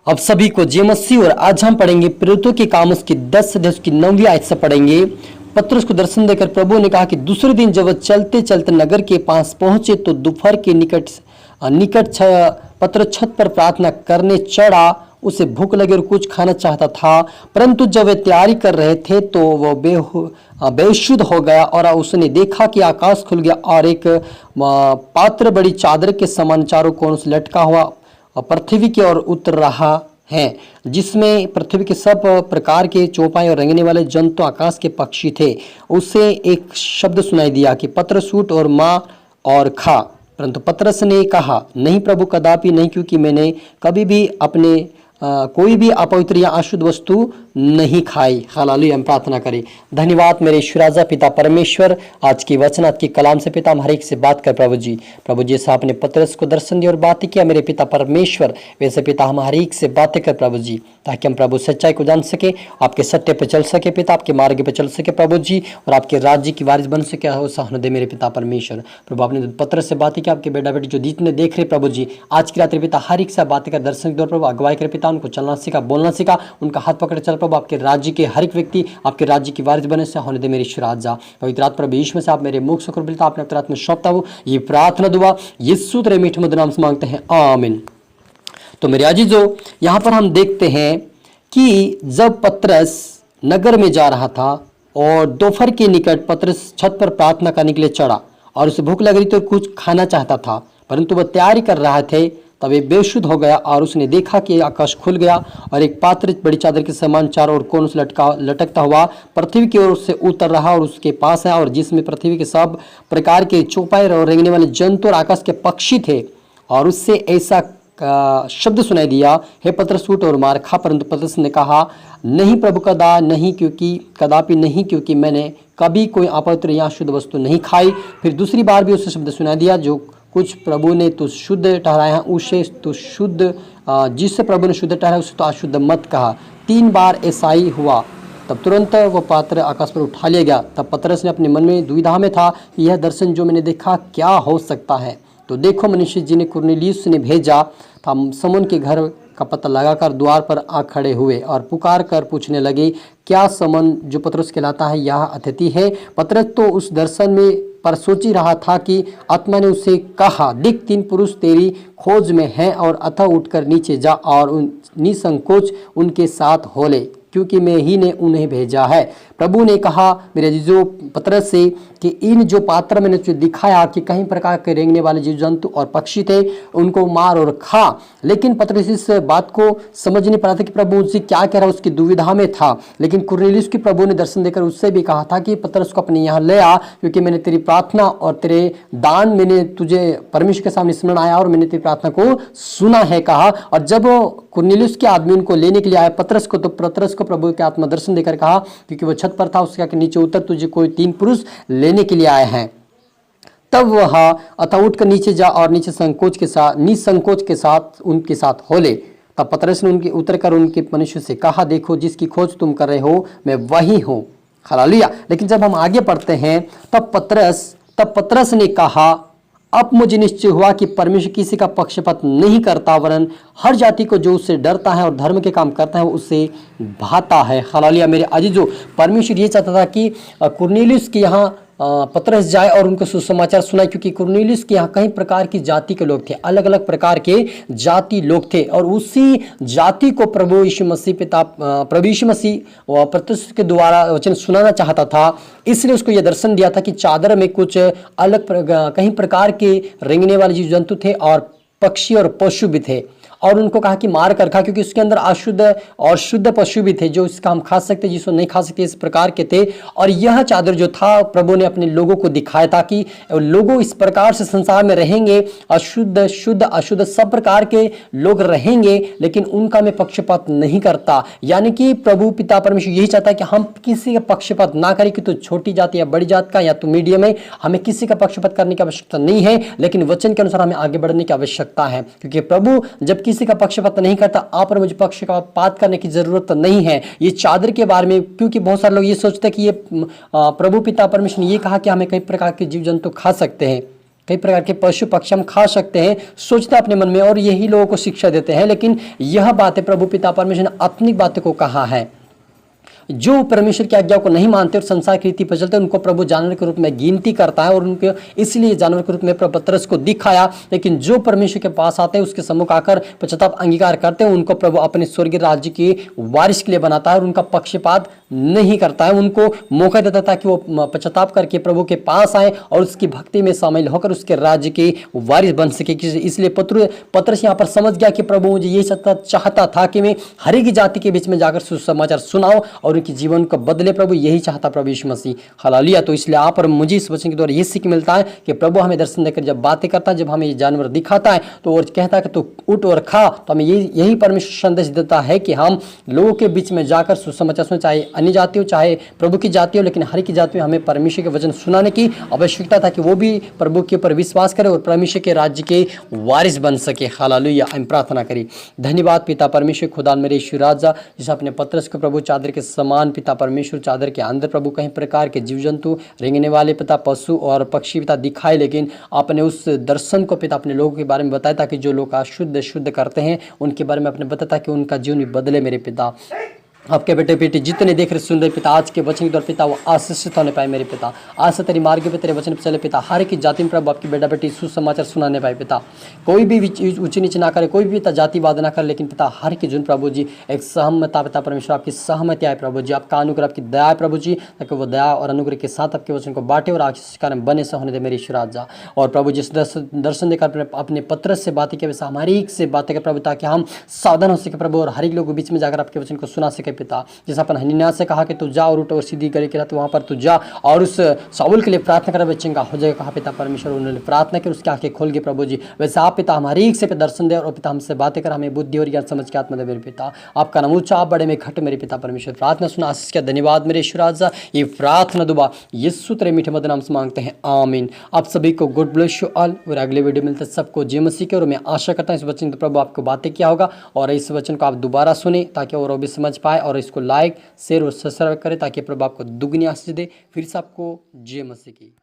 अब सभी को जय मसीह। और आज हम पढ़ेंगे प्रेरितों के काम उसकी 10 अध्याय की 9वीं आयत से पढ़ेंगे। पतरस को दर्शन देकर प्रभु ने कहा कि दूसरे दिन जब वह चलते चलते नगर के पास पहुंचे तो दोपहर के निकट पतरस छत पर प्रार्थना करने चढ़ा। उसे भूख लगी और कुछ खाना चाहता था, परंतु जब वे तैयारी कर रहे थे तो वह बेशुद्ध हो गया और उसने देखा कि आकाश खुल गया और एक पात्र बड़ी चादर के समान चारों कोनों से लटका हुआ पृथ्वी की ओर उतर रहा है, जिसमें पृथ्वी के सब प्रकार के चौपाई और रेंगने वाले जंतु आकाश के पक्षी थे। उसे एक शब्द सुनाई दिया कि पतरस उठ और मार और खा। परंतु पतरस ने कहा, नहीं प्रभु, कदापि नहीं, क्योंकि मैंने कभी भी अपने कोई भी अपवित्र या अशुद्ध वस्तु नहीं खाई। हालेलुया। हम प्रार्थना करें। धन्यवाद मेरे ईश्वर पिता परमेश्वर, आज की वचन, आज की कलाम से पिता हम हर एक से बात कर प्रभु जी। प्रभु जी से आपने पतरस को दर्शन दिया और बात किया मेरे पिता परमेश्वर, वैसे पिता हम हर एक से बातें कर प्रभु जी, ताकि हम प्रभु सच्चाई को जान सके, आपके सत्य पे चल सके पिता, आपके मार्ग पे चल सके प्रभु जी, और आपके राज्य की वारिस बन सके। हो सहन दे मेरे पिता परमेश्वर। प्रभु आपने पतरस से बातें की, आपके बेटा बेटी जो जितने देख रहे प्रभु जी, आज की रात्रि पिता हर एक से बातें कर दर्शन के दौर प्रभु अगुवाई करे पिता, उनको चलना सीखा, बोलना सीखा, उनका हाथ पकड़ चल प्रभु, आपके राज्य के हर एक व्यक्ति आपके राज्य की वारिस बने से होने दे मेरे ईश्वर। आज जा पवित्र आत्मा प्रभु यीशु में से आप मेरे मुख से कर आपने अपने हाथ में सौंपता हूं। ये प्रार्थना दुआ यीशु तेरे मीठे मधुर नाम से मांगते हैं, आमीन। तो मेरे अजीजों, यहाँ पर हम देखते हैं कि जब पतरस नगर में जा रहा था और दोपहर के निकट पतरस छत पर प्रार्थना करने के लिए चढ़ा और उसे भूख लग रही थी और कुछ खाना चाहता था, परंतु वह तैयारी कर रहा थे तब वे बेशुद्ध हो गया और उसने देखा कि आकाश खुल गया और एक पात्र बड़ी चादर के समान चारों ओर कोनों से लटकता हुआ पृथ्वी की ओर से उतर रहा और उसके पास है, और जिसमें पृथ्वी के सब प्रकार के चौपाई और रेंगने वाले जंतु और आकाश के पक्षी थे। और उससे ऐसा शब्द सुनाई दिया, हे पतरस उठ और मार खा। परंतु पतरस ने कहा, नहीं प्रभु, कदापि नहीं, क्योंकि मैंने कभी कोई अपवित्र या शुद्ध वस्तु नहीं खाई। फिर दूसरी बार भी उसे शब्द सुनाई दिया, जो कुछ प्रभु ने तो शुद्ध ठहराया है उसे तो शुद्ध, जिससे प्रभु ने शुद्ध ठहराया उसे तो अशुद्ध मत कहा। 3 बार ऐसा ही हुआ। तब तुरंत वह पात्र आकाश पर उठा लिया गया। तब पतरस ने अपने मन में दुविधा में था, यह दर्शन जो मैंने देखा क्या हो सकता है। तो देखो, मनुष्य जी ने कुरनेलियुस ने भेजा था, समौन के घर का पता लगाकर द्वार पर आ खड़े हुए और पुकार कर पूछने लगे, क्या समौन जो पतरस कहलाता है यह अतिथि है? पतरस तो उस दर्शन में पर सोच ही रहा था कि आत्मा ने उसे कहा, देख 3 पुरुष तेरी खोज में हैं और अतः उठकर नीचे जा और निसंकोच उनके साथ हो ले, क्योंकि मैं ही ने उन्हें भेजा है। प्रभु ने कहा मेरे जीजो पतरस से कि इन जो पात्र मैंने तुझे दिखाया कि कई प्रकार के रेंगने वाले जीव जंतु और पक्षी थे, उनको मार और खा। लेकिन पतरस इस बात को समझ नहीं पा रहा था कि प्रभु उससे क्या कह रहा, उसकी दुविधा में था। लेकिन कुरनेलियुस की प्रभु ने दर्शन देकर उससे भी कहा था कि पतरस को अपने यहाँ ले आ, क्योंकि मैंने तेरी प्रार्थना और तेरे दान मैंने तुझे परमेश्वर के सामने स्मरण आया और मैंने तेरी प्रार्थना को सुना है कहा। और जब कुरनेलियुस के आदमी उनको लेने के लिए आया पतरस को, तो पतरस को प्रभु के आत्मा दर्शन देकर कहा, क्योंकि वो छत पर था, उसके आके नीचे उतर, तुझे कोई 3 पुरुष लेने के लिए आए हैं। तब वह अतः उठकर नीचे जा और निसंकोच के साथ उनके साथ हो ले। तब पतरस ने उनके उतरकर उनके मनुष्य से कहा, देखो जिसकी खोज तुम कर रहे हो मैं वही हूँ। हालेलुया। लेकिन जब हम आगे पढ़ते हैं तब पतरस ने कहा, अब मुझे निश्चय हुआ कि परमेश्वर किसी का पक्षपात नहीं करता, वरन हर जाति को जो उससे डरता है और धर्म के काम करता है वो उससे भाता है। हालेलुया। मेरे अजीजों, परमेश्वर ये चाहता था कि कुरनेलियुस के यहाँ पतरस जाए और उनको सुसमाचार सुनाए, क्योंकि कुरनेलियुस के यहाँ कई प्रकार की जाति के लोग थे, अलग अलग प्रकार के जाति लोग थे, और उसी जाति को प्रभु यीशु मसीह पतरस के द्वारा वचन सुनाना चाहता था। इसलिए उसको यह दर्शन दिया था कि चादर में कुछ अलग कई प्रकार के रेंगने वाले जीव जंतु थे और पक्षी और पशु भी थे, और उनको कहा कि मार कर खा, क्योंकि उसके अंदर अशुद्ध और शुद्ध पशु भी थे, जो इसका हम खा सकते जिसको नहीं खा सकते, इस प्रकार के थे। और यह चादर जो था प्रभु ने अपने लोगों को दिखाया था कि लोगों इस प्रकार से संसार में रहेंगे, अशुद्ध शुद्ध अशुद्ध सब प्रकार के लोग रहेंगे, लेकिन उनका मैं पक्षपात नहीं करता। यानी कि प्रभु पिता परमेश्वर यही चाहता है कि हम किसी का पक्षपात ना करें कि तू छोटी जाति या बड़ी जात का या तू मीडियम है, हमें किसी का पक्षपात करने की आवश्यकता नहीं है, लेकिन वचन के अनुसार हमें आगे बढ़ने की आवश्यकता है, क्योंकि प्रभु जब किसी का पक्षपात नहीं करता, आप और मुझे पक्षपात करने की जरूरत नहीं है। ये चादर के बारे में, क्योंकि बहुत सारे लोग ये सोचते हैं कि ये प्रभु पिता परमेश्वर ने ये कहा कि हमें कई प्रकार के जीव जंतु खा सकते हैं, कई प्रकार के पशु पक्षी हम खा सकते हैं, सोचते अपने मन में और यही लोगों को शिक्षा देते हैं, लेकिन यह बातें प्रभु पिता परमेश्वर ने अपनी बातों को कहा है। जो परमेश्वर की आज्ञा को नहीं मानते और संसार की रीति पर चलते उनको प्रभु जानवर के रूप में गिनती करता है और उनके इसलिए जानवर के रूप में प्रभु पतरस को दिखाया। लेकिन जो परमेश्वर के पास आते हैं, उसके सम्मुख आकर पश्चाताप अंगीकार करते हैं, उनको प्रभु अपने स्वर्गीय राज्य के वारिस के लिए बनाता है और उनका पक्षपात नहीं करता है। उनको मौका देता था कि वो पश्चाताप करके प्रभु के पास आए और उसकी भक्ति में शामिल होकर उसके राज्य के वारिस बन सके। इसलिए पतरस यहाँ पर समझ गया कि प्रभु मुझे ये चाहता था कि मैं हर एक जाति के बीच में जाकर सुसमाचार सुनाऊं और उनके जीवन को बदले। प्रभु यही चाहता प्रभु यीशु मसीह। हालेलुया। तो इसलिए आप और मुझे इस वचन के द्वारा ये सीख मिलता है कि प्रभु हमें दर्शन देकर जब बातें करता है, जब हमें ये जानवर दिखाता है तो और कहता है कि तू उठ और खा, तो हमें यही परमेश्वर संदेश देता है कि हम लोगों के बीच में जाकर सुसमाचार सुने, चाहे अन्य जाति हो चाहे प्रभु की जाति हो, लेकिन हर की जाति में हमें परमेश्वर के वचन सुनाने की आवश्यकता था कि वो भी प्रभु के ऊपर विश्वास करे और परमेश्वर के राज्य के वारिस बन सके। हालेलुया। हम प्रार्थना करें। धन्यवाद पिता परमेश्वर खुदा मेरे यीशु राजा, जिस अपने पतरस को प्रभु चादर के समान पिता परमेश्वर चादर के अंदर प्रभु कहीं प्रकार के जीव जंतु, रेंगने वाले पिता पशु और पक्षी पिता दिखाए, लेकिन आपने उस दर्शन को पिता अपने लोगों के बारे में बताया ताकि जो लोग शुद्ध करते हैं उनके बारे में आपने बताया कि उनका जीवन भी बदले। मेरे पिता आपके बेटे बेटी जितने देख रहे सुन रहे पिता, आज के वचन के द्वारा पिता वो आशीषित होने पाए। मेरे पिता आज से तेरी मार्ग पे तेरे वचन पे चले पिता, हर एक जाति में प्रभु आपकी बेटा बेटी सुसमाचार सुनाने पाए पिता। कोई भी ऊंची नीचे ना करे, कोई भी पिता जातिवाद ना करे, लेकिन पिता हर की जुन प्रभु जी एक सहमता पिता परमेश्वर आपकी सहमति आए प्रभु जी, आपका अनुग्रह आपकी दया प्रभु जी, ताकि वो दया और अनुग्रह के साथ आपके वचन को बांटे और आशीष कारण बने से होने दे मेरे ईश्वर राजा। और प्रभु जिस दर्शन देकर अपने पत्रस से बातें के वैसे हमारी से बातें कर प्रभु, ताकि हम सावधान हो सके प्रभु और हर एक लोगों के बीच में जाकर आपके वचन को सुना सके पिता। जैसा अपन हनन्याह से कहा कि तू जा और उठ और सीधी गली के तो वहाँ पर तू जा और उस शाऊल के लिए प्रार्थना कर चंगा हो जाएगा। कहा पिता परमेश्वर, उन्होंने प्रार्थना की, उसकी आंखें खोल के प्रभु जी। वैसे आप पिता हमारे एक से पे दर्शन दे और पिता हमसे बातें कर, हमें बुद्धि और ज्ञान समझ के आत्मा दे मेरे पिता। आपका नाम ऊंचा आप बड़े में घट मेरे पिता परमेश्वर। प्रार्थना सुना आशीष का धन्यवाद मेरे ईश्वर राजा। ये प्रार्थना दुआ यीशु तेरे मीठे मधुर नाम से मांगते हैं, आमीन। आप सभी को गुड ब्लेस यू ऑल और अगले वीडियो मिलते सबको जय मसीह के। और मैं आशा करता हूँ इस वचन तो प्रभु आपको बातें किया होगा और इस वचन को आप दोबारा सुने ताकि और भी समझ पाए और इसको लाइक शेयर और सब्सक्राइब करें ताकि प्रभु आपको दुगनी आशीष दे। फिर से आपको जय मसीह की।